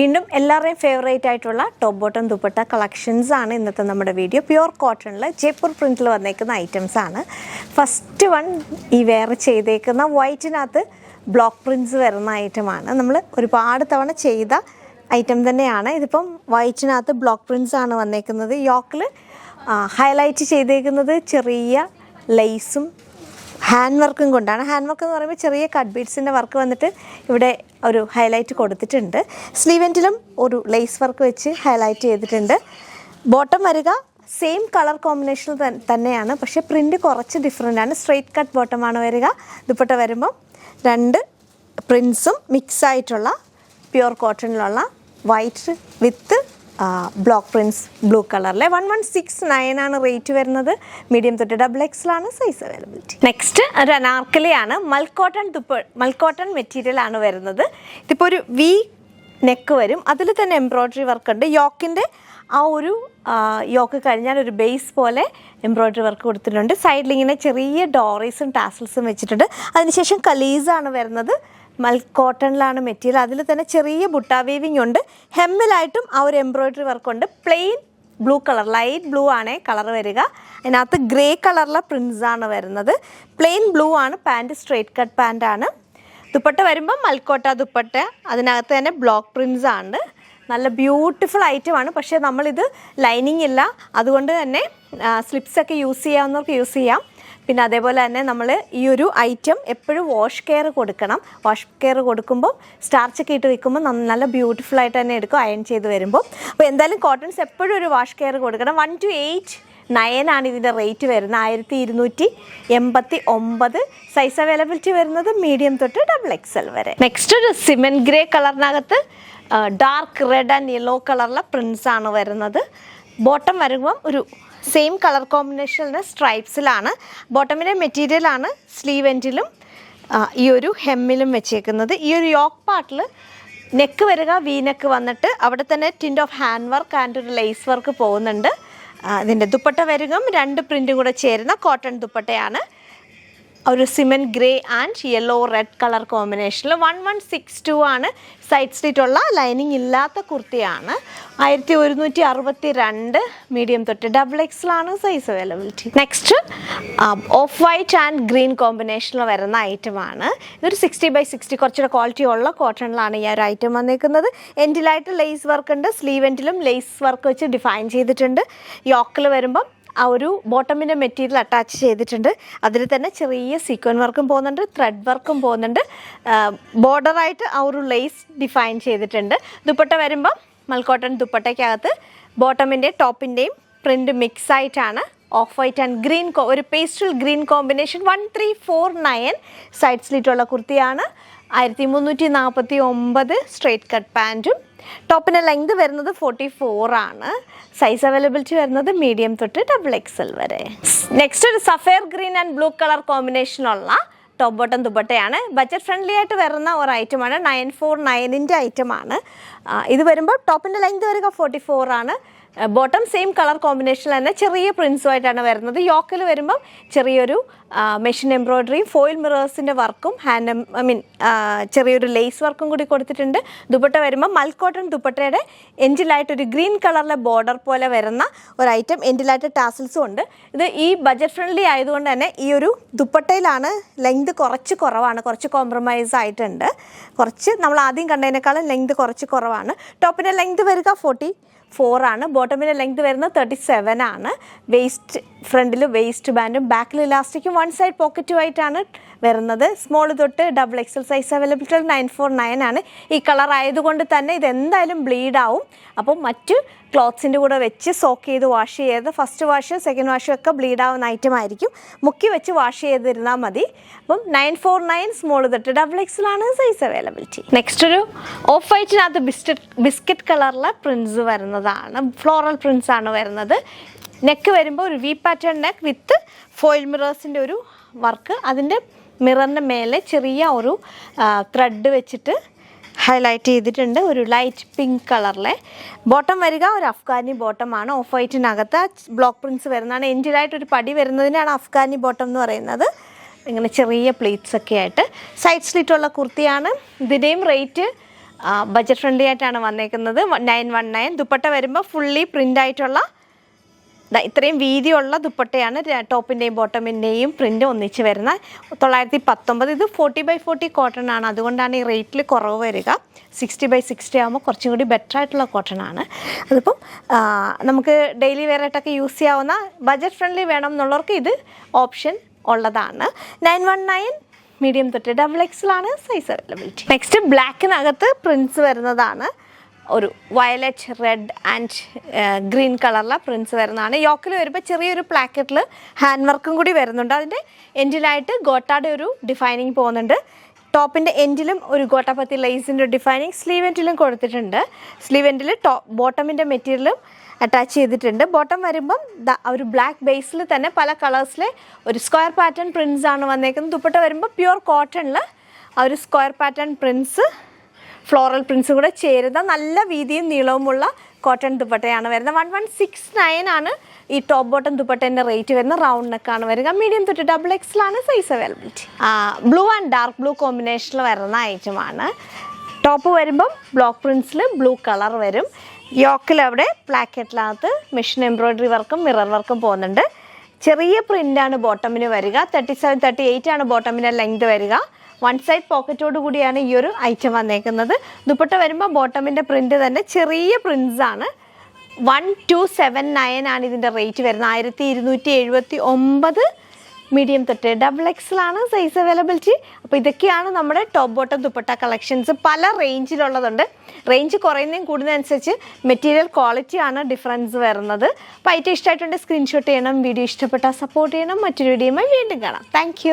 വീണ്ടും എല്ലാവരുടെയും ഫേവറേറ്റ് ആയിട്ടുള്ള ടോപ്പ് ബോട്ടം ദുപ്പട്ട കളക്ഷൻസ് ആണ് ഇന്നത്തെ നമ്മുടെ വീഡിയോ. പ്യുവർ കോട്ടണിൽ ജയ്പൂർ പ്രിൻറ്റിൽ വന്നേക്കുന്ന ഐറ്റംസ് ആണ്. ഫസ്റ്റ് വൺ ഈ വെയർ ചെയ്തേക്കുന്ന വൈറ്റിനകത്ത് ബ്ലോക്ക് പ്രിൻറ്റ്സ് വരുന്ന ഐറ്റമാണ്. നമ്മൾ ഒരുപാട് തവണ ചെയ്ത ഐറ്റം തന്നെയാണ്. ഇതിപ്പം വൈറ്റിനകത്ത് ബ്ലോക്ക് പ്രിൻറ്റ്സ് ആണ് വന്നേക്കുന്നത്. യോക്കിൽ ഹൈലൈറ്റ് ചെയ്തേക്കുന്നത് ചെറിയ ലേസും ഹാൻഡ് വർക്കും കൊണ്ടാണ്. ഹാൻഡ് വർക്ക് എന്ന് പറയുമ്പോൾ ചെറിയ കട്ട് ബീഡ്സിൻ്റെ വർക്ക് വന്നിട്ട് ഇവിടെ ഒരു ഹൈലൈറ്റ് കൊടുത്തിട്ടുണ്ട്. സ്ലീവെൻറ്റിലും ഒരു ലേസ് വർക്ക് വെച്ച് ഹൈലൈറ്റ് ചെയ്തിട്ടുണ്ട്. ബോട്ടം വരിക സെയിം കളർ കോമ്പിനേഷൻ തന്നെയാണ്, പക്ഷേ പ്രിൻ്റ് കുറച്ച് ഡിഫറെൻ്റ് ആണ്. സ്ട്രെയിറ്റ് കട്ട് ബോട്ടമാണ് വരിക. ദുപ്പട്ട വരുമ്പം രണ്ട് പ്രിൻസും മിക്സ് ആയിട്ടുള്ള പ്യുവർ കോട്ടണിലുള്ള white with block prints blue കളറിലെ 1169 ആണ് റേറ്റ് വരുന്നത്. മീഡിയം തൊട്ട് XXL ആണ് സൈസ് അവൈലബിലിറ്റി. നെക്സ്റ്റ് ഒരു അനാർക്കലിയാണ്. മൽക്കോട്ടൺ മെറ്റീരിയൽ ആണ് വരുന്നത്. ഇതിപ്പോൾ ഒരു വി നെക്ക് വരും, അതിൽ തന്നെ എംബ്രോയ്ഡറി വർക്ക് ഉണ്ട്. യോക്കിൻ്റെ ആ ഒരു യോക്ക് കഴിഞ്ഞാൽ ഒരു ബേസ് പോലെ എംബ്രോയ്ഡറി വർക്ക് കൊടുത്തിട്ടുണ്ട്. സൈഡിൽ ഇങ്ങനെ ചെറിയ ഡോറീസും ടാസൽസും വെച്ചിട്ടുണ്ട്. അതിനുശേഷം കലീസാണ് വരുന്നത്. കോട്ടണിലാണ് മെറ്റീരിയൽ. അതിൽ തന്നെ ചെറിയ ബുട്ട വീവിങ് ഉണ്ട്. ഹെമ്മിലായിട്ടും ആ ഒരു എംബ്രോയ്ഡറി വർക്കുണ്ട്. Plain blue colour, light blue ആണ് കളർ വരിക. അതിനകത്ത് ഗ്രേ കളറിലെ പ്രിൻസ് ആണ് വരുന്നത്. പ്ലെയിൻ ബ്ലൂ ആണ് പാൻറ്റ്, സ്ട്രെയിറ്റ് കട്ട് പാൻറ്റാണ്. ദുപ്പട്ട വരുമ്പോൾ മൽക്കോട്ട ദുപ്പട്ട, അതിനകത്ത് തന്നെ ബ്ലോക്ക് പ്രിൻസ് ആണ്. നല്ല ബ്യൂട്ടിഫുൾ ഐറ്റമാണ്. പക്ഷേ നമ്മളിത് ലൈനിങ് ഇല്ല, അതുകൊണ്ട് തന്നെ സ്ലിപ്സൊക്കെ യൂസ് ചെയ്യാവുന്നവർക്ക് യൂസ് ചെയ്യാം. പിന്നെ അതേപോലെ തന്നെ നമ്മൾ ഈ ഒരു ഐറ്റം എപ്പോഴും വാഷ് കെയർ കൊടുക്കണം. വാഷ് കെയർ കൊടുക്കുമ്പോൾ സ്റ്റാർച്ചൊക്കെ ഇട്ട് വെക്കുമ്പോൾ നല്ല ബ്യൂട്ടിഫുൾ ആയിട്ട് തന്നെ എടുക്കും അയൺ ചെയ്ത് വരുമ്പോൾ. അപ്പോൾ എന്തായാലും കോട്ടൺസ് എപ്പോഴും ഒരു വാഷ് കെയർ കൊടുക്കണം. 1289 ആണ് ഇതിൻ്റെ റേറ്റ് വരുന്നത്. 1289. സൈസ് അവൈലബിലിറ്റി വരുന്നത് മീഡിയം തൊട്ട് XXL വരെ. നെക്സ്റ്റ് ഒരു സിമെൻറ്റ് ഗ്രേ കളറിനകത്ത് ഡാർക്ക് റെഡ് ആൻഡ് യെല്ലോ കളറിലെ പ്രിൻസ് ആണ് വരുന്നത്. ബോട്ടം വരുമ്പം ഒരു സെയിം കളർ കോമ്പിനേഷനിൽ സ്ട്രൈപ്സിലാണ്. ബോട്ടമിൻ്റെ മെറ്റീരിയലാണ് സ്ലീവെൻറ്റിലും ഈ ഒരു ഹെമ്മിലും വെച്ചേക്കുന്നത്. ഈ ഒരു യോക്ക് പാർട്ടിൽ നെക്ക് വരിക വി നെക്ക് വന്നിട്ട് അവിടെ തന്നെ tint of hand work and ഒരു ലേസ് വർക്ക് പോകുന്നുണ്ട്. അതിൻ്റെ ദുപ്പട്ട വരിക രണ്ട് പ്രിൻറ്റും കൂടെ ചേരുന്ന കോട്ടൺ ദുപ്പട്ടയാണ്. ഒരു cement grey and yellow red colour കോമ്പിനേഷനിൽ 1162 ആണ്. സൈഡ് സ്ലിറ്റുള്ള ലൈനിങ് ഇല്ലാത്ത കുർത്തിയാണ്. 1162. മീഡിയം തൊട്ട് XXL ആണ് size availability. Next off white and green കോമ്പിനേഷനിൽ വരുന്ന ഐറ്റമാണ്. ഇതൊരു 60/60 കുറച്ചുകൂടെ ക്വാളിറ്റി ഉള്ള കോട്ടണിലാണ് ഈ ഒരു ഐറ്റം വന്നിരിക്കുന്നത്. എൻഡിലായിട്ട് ലേസ് വർക്ക് ഉണ്ട്. സ്ലീവെൻറ്റിലും ലേസ് വർക്ക് വെച്ച് ഡിഫൈൻ ചെയ്തിട്ടുണ്ട്. യോക്കിൽ വരുമ്പം ആ ഒരു ബോട്ടമിൻ്റെ മെറ്റീരിയൽ അറ്റാച്ച് ചെയ്തിട്ടുണ്ട്. അതിൽ തന്നെ ചെറിയ സീക്വൻ വർക്കും പോകുന്നുണ്ട്, ത്രെഡ് വർക്കും പോകുന്നുണ്ട്. ബോർഡറായിട്ട് ആ ഒരു ലേസ് ഡിഫൈൻ ചെയ്തിട്ടുണ്ട്. ദുപ്പട്ട വരുമ്പം മൽക്കോട്ടൺ ദുപ്പട്ടയ്ക്കകത്ത് ബോട്ടമിൻ്റെയും ടോപ്പിൻ്റെയും പ്രിൻറ്റ് മിക്സ് ആയിട്ടാണ്. ഓഫ് വൈറ്റ് ആൻഡ് ഗ്രീൻ ഒരു പേസ്റ്റൽ ഗ്രീൻ കോമ്പിനേഷൻ. 1349. സൈഡ് സ്ലിറ്റുള്ള കുർത്തിയാണ്. 1349. സ്ട്രെയിറ്റ് കട്ട് പാൻറ്റും. ടോപ്പിൻ്റെ ലെങ്ത് വരുന്നത് 44 ആണ്. സൈസ് അവൈലബിലിറ്റി വരുന്നത് മീഡിയം തൊട്ട് XXL വരെ. നെക്സ്റ്റ് ഒരു sapphire green and blue colour കോമ്പിനേഷനുള്ള ടോപ്പ് ബോട്ടം ദുപ്പട്ടയാണ്. ബഡ്ജറ്റ് ഫ്രണ്ട്ലി ആയിട്ട് വരുന്ന ഒരു ഐറ്റമാണ്. 949 ഐറ്റമാണ്. ഇത് വരുമ്പോൾ ടോപ്പിൻ്റെ ലെങ്ത് വരിക 44 ആണ്. ബോട്ടം സെയിം കളർ കോമ്പിനേഷനിൽ തന്നെ ചെറിയ പ്രിൻസുമായിട്ടാണ് വരുന്നത്. യോക്കിൽ വരുമ്പം ചെറിയൊരു മെഷീൻ എംബ്രോയ്ഡറിയും ഫോയിൽ മിറേഴ്സിൻ്റെ വർക്കും ചെറിയൊരു ലേസ് വർക്കും കൂടി കൊടുത്തിട്ടുണ്ട്. ദുപ്പട്ട വരുമ്പോൾ മൽക്കോട്ടൺ ദുപ്പട്ടയുടെ എൻഡിലായിട്ടൊരു ഗ്രീൻ കളറിലെ ബോർഡർ പോലെ വരുന്ന ഒരു ഐറ്റം. എൻഡിലായിട്ട് ടാസൽസും ഉണ്ട്. ഇത് ഈ ബഡ്ജറ്റ് ഫ്രണ്ട്ലി ആയതുകൊണ്ട് തന്നെ ഈ ഒരു ദുപ്പട്ടയിലാണ് ലെങ്ത് കുറച്ച് കുറവാണ്, കുറച്ച് കോംപ്രമൈസ് ആയിട്ടുണ്ട്. കുറച്ച് നമ്മൾ ആദ്യം കണ്ടതിനേക്കാളും ലെങ്ത് കുറച്ച് കുറവാണ്. ടോപ്പിൻ്റെ ലെങ്ത് വരിക 44 ആണ്. ബോട്ടമിൻ്റെ ലെങ്ത് വരുന്നത് 37 ആണ്. വേസ്റ്റ് ഫ്രണ്ടിൽ വേസ്റ്റ് ബാൻഡും ബാക്കിൽ ഇലാസ്റ്റിക്കും വൺ സൈഡ് പോക്കറ്റുമായിട്ടാണ് വരുന്നത്. സ്മോൾ തൊട്ട് XXL സൈസ് അവൈലബിലിറ്റി 949 ആണ്. ഈ കളർ ആയതുകൊണ്ട് തന്നെ ഇതെന്തായാലും ബ്ലീഡ് ആവും. അപ്പം മറ്റ് ക്ലോത്ത്സിൻ്റെ കൂടെ വെച്ച് സോക്ക് ചെയ്ത് വാഷ് ചെയ്ത് ഫസ്റ്റ് വാഷ് സെക്കൻഡ് വാഷും ഒക്കെ ബ്ലീഡ് ആവുന്ന ഐറ്റം ആയിരിക്കും. മുക്കി വെച്ച് വാഷ് ചെയ്തിരുന്നാൽ മതി. അപ്പം 949 സ്മോൾ തൊട്ട് XXL ആണ് സൈസ് അവൈലബിലിറ്റി. നെക്സ്റ്റ് ഒരു ഓഫ് വൈറ്റിനകത്ത് ബിസ്ക്കറ്റ് കളറിലെ പ്രിൻസ് വരുന്നതാണ്. ഫ്ലോറൽ പ്രിൻസ് ആണ് വരുന്നത്. നെക്ക് വരുമ്പോൾ ഒരു വി പാറ്റേൺ നെക്ക് വിത്ത് ഫോയിൽ മിറേഴ്സിൻ്റെ ഒരു വർക്ക്. അതിൻ്റെ മിററിൻ്റെ മേലെ ചെറിയ ഒരു ത്രെഡ് വെച്ചിട്ട് ഹൈലൈറ്റ് ചെയ്തിട്ടുണ്ട്. ഒരു ലൈറ്റ് പിങ്ക് കളറിലെ ബോട്ടം വരിക ഒരു അഫ്ഗാനി ബോട്ടമാണ്. ഓഫ് വൈറ്റിനകത്ത് ബ്ലോക്ക് പ്രിൻസ് വരുന്നതാണ്. എൻഡിലായിട്ടൊരു പടി വരുന്നതിനാണ് അഫ്ഗാനി ബോട്ടം എന്ന് പറയുന്നത്. ഇങ്ങനെ ചെറിയ പ്ലേറ്റ്സ് ഒക്കെ ആയിട്ട് സൈഡ് സ്ലിറ്റുള്ള കുർത്തിയാണ്. ഇതിൻ്റെയും റേറ്റ് ബഡ്ജറ്റ് ഫ്രണ്ട്ലി ആയിട്ടാണ് വന്നേക്കുന്നത്. 919. ദുപ്പട്ട വരുമ്പോൾ ഫുള്ളി പ്രിൻ്റ് ആയിട്ടുള്ള ഇത്രയും വീതിയുള്ള ദുപ്പട്ടയാണ്. ടോപ്പിൻ്റെയും ബോട്ടമിൻ്റെയും പ്രിൻ്റ് ഒന്നിച്ച് വരുന്ന 919. ഇത് 40/40 കോട്ടൺ ആണ്, അതുകൊണ്ടാണ് ഈ റേറ്റിൽ കുറവ് വരിക. 60/60 ആകുമ്പോൾ കുറച്ചും കൂടി ബെറ്റർ ആയിട്ടുള്ള കോട്ടൺ ആണ്. അതിപ്പം നമുക്ക് ഡെയിലി വെയർ ആയിട്ടൊക്കെ യൂസ് ചെയ്യാവുന്ന ബഡ്ജറ്റ് ഫ്രണ്ട്ലി വേണം എന്നുള്ളവർക്ക് ഇത് ഓപ്ഷൻ ഉള്ളതാണ്. 919 മീഡിയം തൊട്ട് XXL ആണ് സൈസ് അവൈലബിലിറ്റി. നെക്സ്റ്റ് ബ്ലാക്കിനകത്ത് പ്രിൻസ് വരുന്നതാണ്. ഒരു വയലറ്റ്, റെഡ് ആൻഡ് ഗ്രീൻ കളറിലെ പ്രിൻസ് വരുന്നതാണ്. യോക്കിൽ വരുമ്പോൾ ചെറിയൊരു പ്ലാക്കറ്റിൽ ഹാൻഡ് വർക്കും കൂടി വരുന്നുണ്ട്. അതിൻ്റെ എൻഡിലായിട്ട് ഗോട്ടാടെ ഒരു ഡിഫൈനിങ് പോകുന്നുണ്ട്. ടോപ്പിൻ്റെ എൻഡിലും ഒരു ഗോട്ടാപ്പത്തി ലേസിൻ്റെ ഡിഫൈനിങ് സ്ലീവ് എൻഡിലും കൊടുത്തിട്ടുണ്ട്. സ്ലീവ് എൻഡിൽ ബോട്ടമിൻ്റെ മെറ്റീരിയലും അറ്റാച്ച് ചെയ്തിട്ടുണ്ട്. ബോട്ടം വരുമ്പം ഒരു ബ്ലാക്ക് ബേസിൽ തന്നെ പല കളേഴ്സിലെ ഒരു സ്ക്വയർ പാറ്റേൺ പ്രിൻസ് ആണ് വന്നേക്കുന്നത്. ദുപ്പട്ട വരുമ്പോൾ പ്യുവർ കോട്ടണിൽ ആ ഒരു സ്ക്വയർ പാറ്റേൺ പ്രിൻസ്, ഫ്ലോറൽ പ്രിൻസും കൂടെ ചേരുന്ന നല്ല വീതിയും നീളവുമുള്ള കോട്ടൺ ദുപ്പട്ടയാണ് വരുന്നത്. 1169 ആണ് ഈ ടോപ്പ് ബോട്ടം ദുപ്പട്ടേൻ്റെ റേറ്റ് വരുന്നത്. റൗണ്ട് നെക്കാണ് വരിക. മീഡിയം തൊട്ട് XXL ആണ് size availability. Blue and dark blue കോമ്പിനേഷനിൽ വരുന്ന ഐറ്റമാണ്. ടോപ്പ് വരുമ്പം ബ്ലോക്ക് പ്രിൻസിൽ ബ്ലൂ കളർ വരും. യോക്കിൽ അവിടെ പ്ലാക്കറ്റിനകത്ത് മെഷീൻ എംബ്രോയിഡറി വർക്കും മിറർ വർക്കും പോകുന്നുണ്ട്. ചെറിയ പ്രിൻ്റാണ് ബോട്ടമിന് വരിക. 37-38 ആണ് ബോട്ടമിൻ്റെ ലെങ്ത് വരിക. 1 സൈഡ് പോക്കറ്റോട് കൂടിയാണ് ഈ ഒരു ഐറ്റം വന്നേക്കുന്നത്. ദുപ്പട്ട വരുമ്പോൾ ബോട്ടമിൻ്റെ പ്രിൻ്റ് തന്നെ ചെറിയ പ്രിൻസാണ്. 1279 ആണ് ഇതിൻ്റെ റേറ്റ് വരുന്നത്. 1279 മീഡിയം തൊട്ട് XXL ആണ് സൈസ് അവൈലബിലിറ്റി. അപ്പോൾ ഇതൊക്കെയാണ് നമ്മുടെ ടോപ്പ് ബോട്ടം ദുപ്പട്ട കളക്ഷൻസ്. പല റേഞ്ചിലുള്ളതുണ്ട്. റേഞ്ച് കുറയുന്നതും കൂടുന്നതനുസരിച്ച് മെറ്റീരിയൽ ക്വാളിറ്റിയാണ് ഡിഫറൻസ് വരുന്നത്. അപ്പോൾ ഐറ്റം ഇഷ്ടമായിട്ടുണ്ട് സ്ക്രീൻഷോട്ട് ചെയ്യണം. വീഡിയോ ഇഷ്ടപ്പെട്ടാൽ സപ്പോർട്ട് ചെയ്യണം. മറ്റൊരു വീഡിയോയുമായി വീണ്ടും കാണാം. താങ്ക്